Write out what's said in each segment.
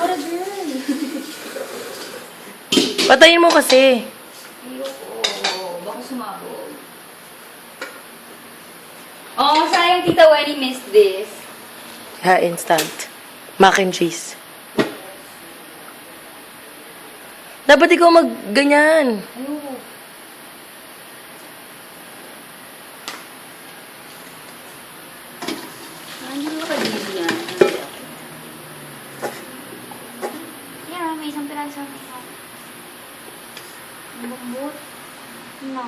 Para girl. Patayin mo kasi. Ayoko. Baka sumabog. Oh, sayang Tita Wenny missed this. Ha, instant. Mac and cheese. Dapat ikaw mag-ganyan. Ayoko. Ano ka din yan? Yeah, may isang piraso. Bukbuk? No.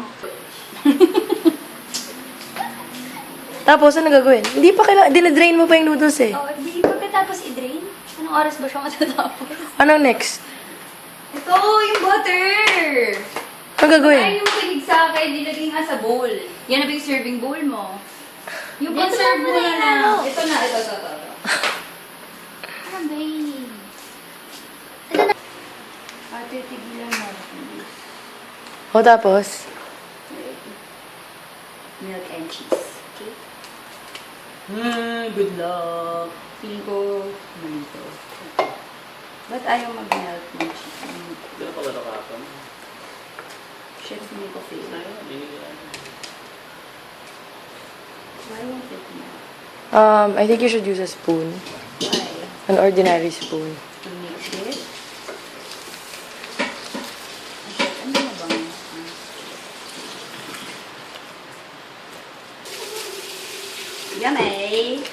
Tapos, ano gagawin? Hindi pa kailangan, dinadrain mo pa yung noodles eh. Oh, di pagkatapos i-drain? Anong oras ba siya matatapos? Anong next? Ito, yung butter! Anong gagawin? Ay, yung kilig sa akin, nilagay nga sa bowl. Yan na ba yung serving bowl mo? Yung Dito pang-serve lang mo muna na yung na. ano. Ito na, ito. Ano, babe? Ate, tigilan natin. O tapos? Milk and cheese. Okay? Good luck. Feeling ko, malito. Ba't ayaw mag-melt ng cheese? Hindi na pala nakakam. Shit, hindi ko feel. Why won't it melt? I think you should use a spoon. Why? An ordinary spoon. To mix it? Shit, ano na bang? Yummy!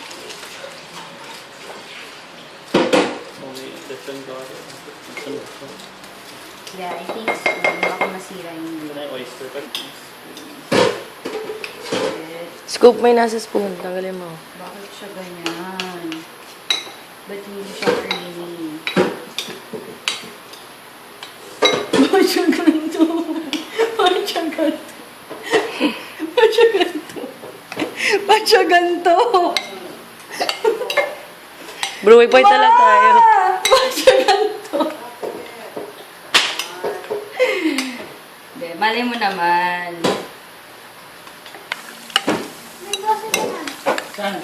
Only different garlic. Yeah, I think so. Baka masira yung Then I oyster cut. Shit. Scoop mo yung nasa spoon. Tanggalin mo. Bakit siya ganyan? Ba't hindi siya creamy? Ba't siya ganito? Ba't siya ganito? Ba't siya ganito? Ba't siya ganito? Bro, may point na lang tayo. Ba't siya ganito? Hindi, malay mo naman. May boses na. Sana.